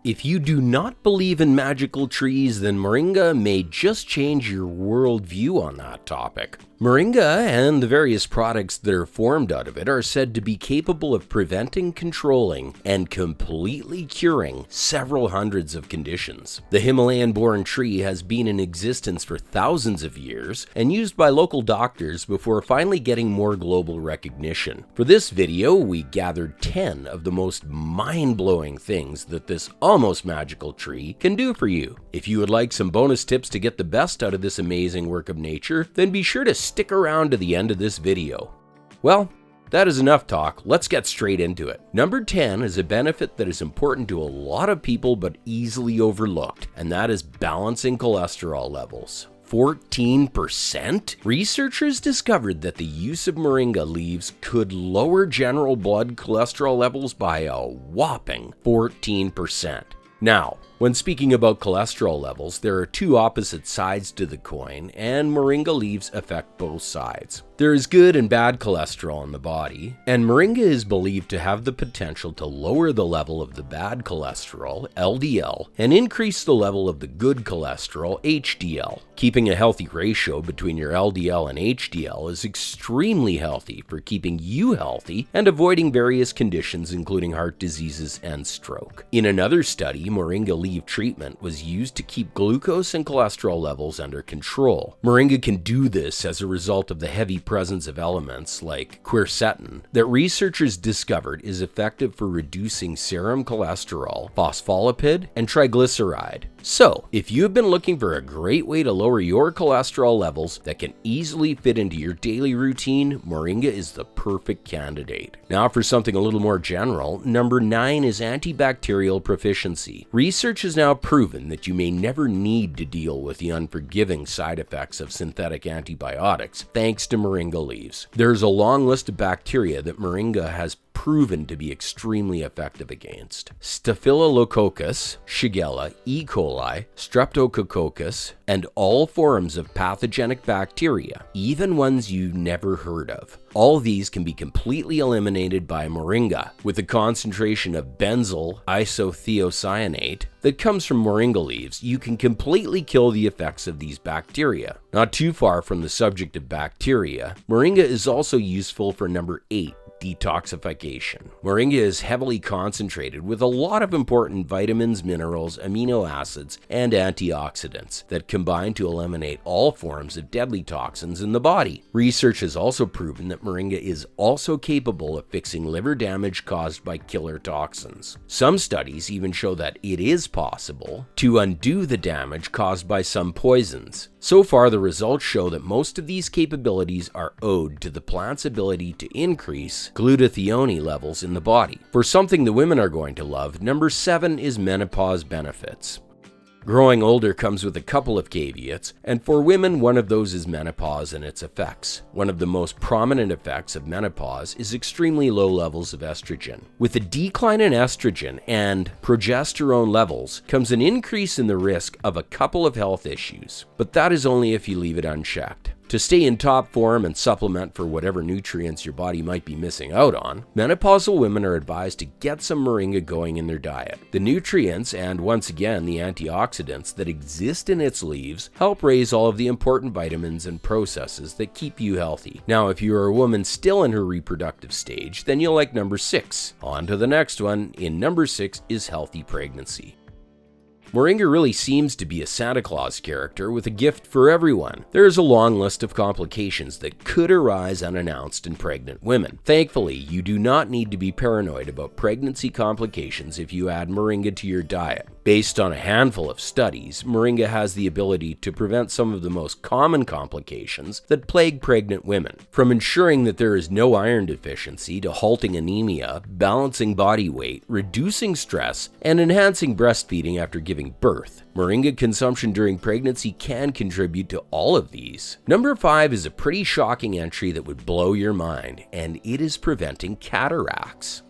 If you do not believe in magical trees, then Moringa may just change your worldview on that topic. Moringa and the various products that are formed out of it are said to be capable of preventing, controlling, and completely curing several hundreds of conditions. The Himalayan-born tree has been in existence for thousands of years and used by local doctors before finally getting more global recognition. For this video, we gathered 10 of the most mind-blowing things that this almost magical tree can do for you. If you would like some bonus tips to get the best out of this amazing work of nature, then be sure to stick around to the end of this video. Well, that is enough talk. Let's get straight into it. Number 10 is a benefit that is important to a lot of people but easily overlooked, and that is balancing cholesterol levels. 14%? Researchers discovered that the use of moringa leaves could lower general blood cholesterol levels by a whopping 14%. Now, when speaking about cholesterol levels, there are two opposite sides to the coin, and moringa leaves affect both sides. There is good and bad cholesterol in the body, and moringa is believed to have the potential to lower the level of the bad cholesterol, LDL, and increase the level of the good cholesterol, HDL. Keeping a healthy ratio between your LDL and HDL is extremely healthy for keeping you healthy and avoiding various conditions including heart diseases and stroke. In another study, moringa leaf treatment was used to keep glucose and cholesterol levels under control. Moringa can do this as a result of the heavy presence of elements like quercetin that researchers discovered is effective for reducing serum cholesterol, phospholipid, and triglyceride. So, if you have been looking for a great way to lower your cholesterol levels that can easily fit into your daily routine, moringa is the perfect candidate. Now for something a little more general, number 9 is antibacterial proficiency. Research has now proven that you may never need to deal with the unforgiving side effects of synthetic antibiotics thanks to moringa leaves. There's a long list of bacteria that moringa has proven to be extremely effective against. Staphylococcus, Shigella, E. coli, Streptococcus, and all forms of pathogenic bacteria, even ones you've never heard of. All these can be completely eliminated by moringa, with a concentration of benzyl isothiocyanate that comes from moringa leaves. You can completely kill the effects of these bacteria. Not too far from the subject of bacteria, moringa is also useful for number 8, detoxification. Moringa is heavily concentrated with a lot of important vitamins, minerals, amino acids, and antioxidants that combine to eliminate all forms of deadly toxins in the body. Research has also proven that moringa is also capable of fixing liver damage caused by killer toxins. Some studies even show that it is possible to undo the damage caused by some poisons. So far, the results show that most of these capabilities are owed to the plant's ability to increase glutathione levels in the body. For something the women are going to love, number 7 is menopause benefits. Growing older comes with a couple of caveats, and for women, one of those is menopause and its effects. One of the most prominent effects of menopause is extremely low levels of estrogen. With a decline in estrogen and progesterone levels comes an increase in the risk of a couple of health issues, but that is only if you leave it unchecked. To stay in top form and supplement for whatever nutrients your body might be missing out on, menopausal women are advised to get some moringa going in their diet. The nutrients and, once again, the antioxidants that exist in its leaves help raise all of the important vitamins and processes that keep you healthy. Now, if you are a woman still in her reproductive stage, then you'll like number 6. On to the next one. In number 6 is healthy pregnancy. Moringa really seems to be a Santa Claus character with a gift for everyone. There is a long list of complications that could arise unannounced in pregnant women. Thankfully, you do not need to be paranoid about pregnancy complications if you add moringa to your diet. Based on a handful of studies, moringa has the ability to prevent some of the most common complications that plague pregnant women, from ensuring that there is no iron deficiency to halting anemia, balancing body weight, reducing stress, and enhancing breastfeeding after giving birth. Moringa consumption during pregnancy can contribute to all of these. Number 5 is a pretty shocking entry that would blow your mind, and it is preventing cataracts.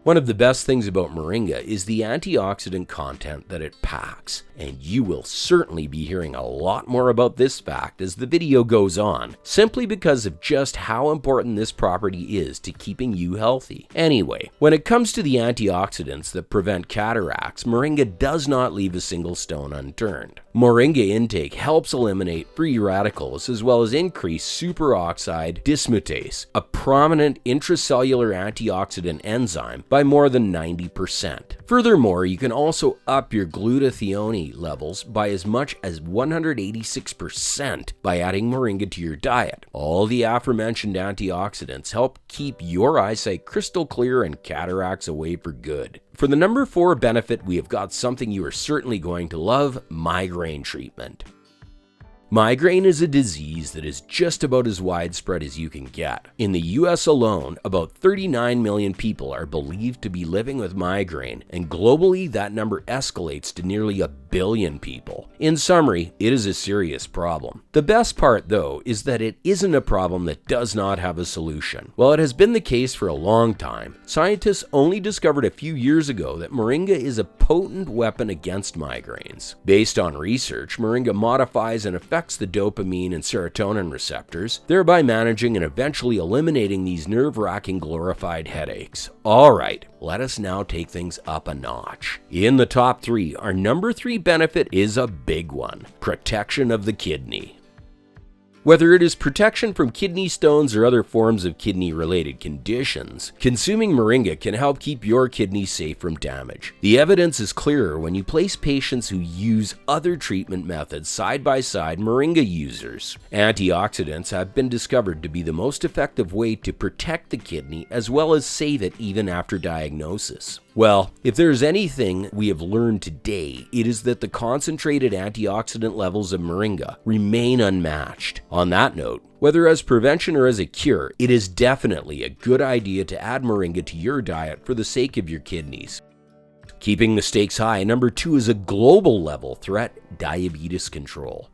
One of the best things about moringa is the antioxidant content that it packs, and you will certainly be hearing a lot more about this fact as the video goes on, simply because of just how important this property is to keeping you healthy. Anyway, when it comes to the antioxidants that prevent cataracts, moringa does not leave a single stone unturned. Moringa intake helps eliminate free radicals as well as increase superoxide dismutase, a prominent intracellular antioxidant enzyme, by more than 90%. Furthermore, you can also up your glutathione levels by as much as 186% by adding moringa to your diet. All the aforementioned antioxidants help keep your eyesight crystal clear and cataracts away for good. For the number 4 benefit, we have got something you are certainly going to love: migraine treatment. Migraine is a disease that is just about as widespread as you can get. In the US alone, about 39 million people are believed to be living with migraine, and globally that number escalates to nearly 1 billion people. In summary, it is a serious problem. The best part, though, is that it isn't a problem that does not have a solution. While it has been the case for a long time, scientists only discovered a few years ago that moringa is a potent weapon against migraines. Based on research, moringa modifies and affects the dopamine and serotonin receptors, thereby managing and eventually eliminating these nerve-wracking glorified headaches. Alright, let us now take things up a notch. In the top 3, our number 3 benefit is a big one: protection of the kidney. Whether it is protection from kidney stones or other forms of kidney-related conditions, consuming moringa can help keep your kidneys safe from damage. The evidence is clearer when you place patients who use other treatment methods side by side moringa users. Antioxidants have been discovered to be the most effective way to protect the kidney as well as save it even after diagnosis. Well, if there's anything we have learned today, it is that the concentrated antioxidant levels of moringa remain unmatched. On that note, whether as prevention or as a cure, it is definitely a good idea to add moringa to your diet for the sake of your kidneys. Keeping the stakes high, number 2 is a global level threat: diabetes control.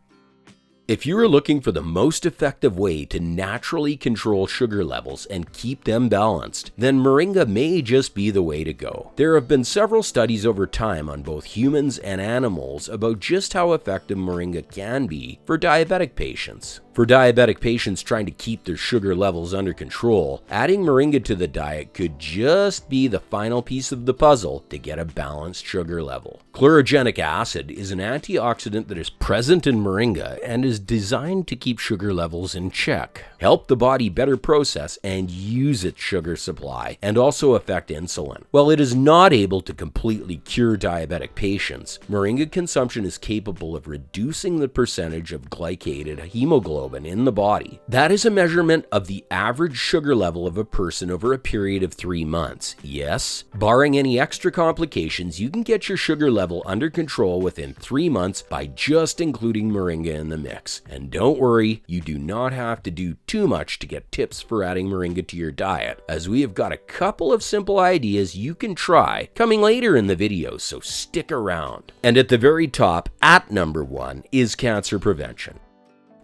If you are looking for the most effective way to naturally control sugar levels and keep them balanced, then moringa may just be the way to go. There have been several studies over time on both humans and animals about just how effective moringa can be for diabetic patients. For diabetic patients trying to keep their sugar levels under control, adding moringa to the diet could just be the final piece of the puzzle to get a balanced sugar level. Chlorogenic acid is an antioxidant that is present in moringa and is designed to keep sugar levels in check, help the body better process and use its sugar supply, and also affect insulin. While it is not able to completely cure diabetic patients, moringa consumption is capable of reducing the percentage of glycated hemoglobin in the body. That is a measurement of the average sugar level of a person over a period of 3 months. Yes, barring any extra complications, you can get your sugar level under control within 3 months by just including moringa in the mix. And don't worry, you do not have to do too much to get tips for adding moringa to your diet, as we have got a couple of simple ideas you can try coming later in the video, so stick around. And at the very top, at number 1, is cancer prevention.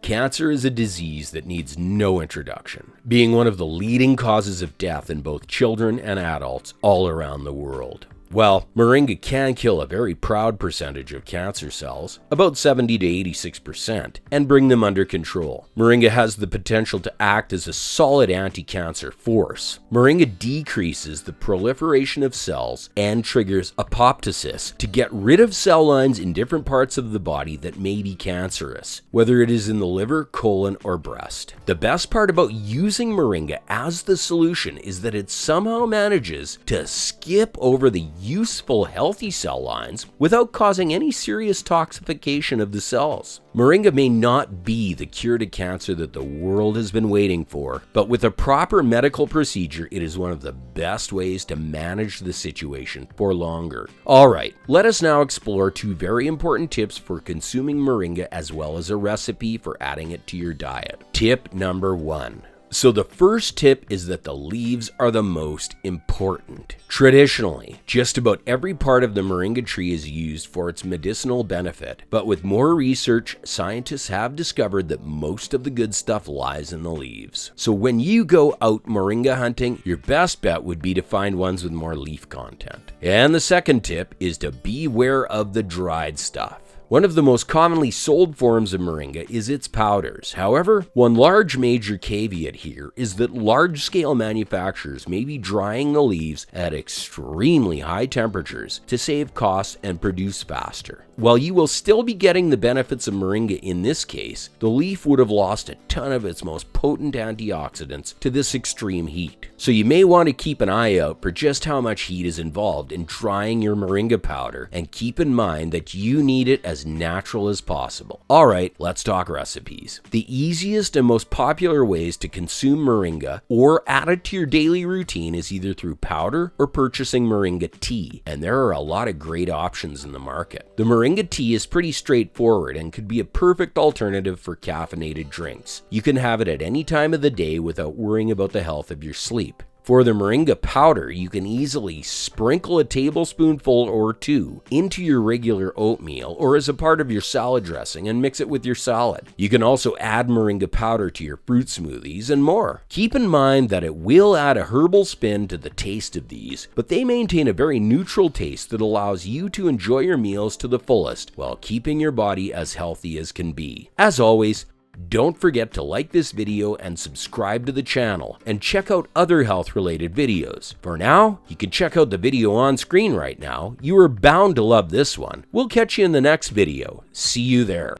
Cancer is a disease that needs no introduction, being one of the leading causes of death in both children and adults all around the world. Well, moringa can kill a very proud percentage of cancer cells, about 70 to 86%, and bring them under control. Moringa has the potential to act as a solid anti-cancer force. Moringa decreases the proliferation of cells and triggers apoptosis to get rid of cell lines in different parts of the body that may be cancerous, whether it is in the liver, colon, or breast. The best part about using moringa as the solution is that it somehow manages to skip over the useful healthy cell lines without causing any serious toxification of the cells. Moringa may not be the cure to cancer that the world has been waiting for, but with a proper medical procedure, it is one of the best ways to manage the situation for longer. Alright, let us now explore 2 very important tips for consuming moringa as well as a recipe for adding it to your diet. Tip number 1. So the first tip is that the leaves are the most important. Traditionally, just about every part of the moringa tree is used for its medicinal benefit, but with more research, scientists have discovered that most of the good stuff lies in the leaves. So when you go out moringa hunting, your best bet would be to find ones with more leaf content. And the second tip is to beware of the dried stuff. One of the most commonly sold forms of moringa is its powders. However, one large major caveat here is that large-scale manufacturers may be drying the leaves at extremely high temperatures to save costs and produce faster. While you will still be getting the benefits of moringa in this case, the leaf would have lost a ton of its most potent antioxidants to this extreme heat. So you may want to keep an eye out for just how much heat is involved in drying your moringa powder, and keep in mind that you need it as natural as possible. Alright, let's talk recipes. The easiest and most popular ways to consume moringa or add it to your daily routine is either through powder or purchasing moringa tea, and there are a lot of great options in the market. The moringa tea is pretty straightforward and could be a perfect alternative for caffeinated drinks. You can have it at any time of the day without worrying about the health of your sleep. For the moringa powder, you can easily sprinkle a tablespoonful or two into your regular oatmeal or as a part of your salad dressing and mix it with your salad. You can also add moringa powder to your fruit smoothies and more. Keep in mind that it will add a herbal spin to the taste of these, but they maintain a very neutral taste that allows you to enjoy your meals to the fullest while keeping your body as healthy as can be. As always, don't forget to like this video and subscribe to the channel, and check out other health-related videos. For now, you can check out the video on screen right now. You are bound to love this one. We'll catch you in the next video. See you there.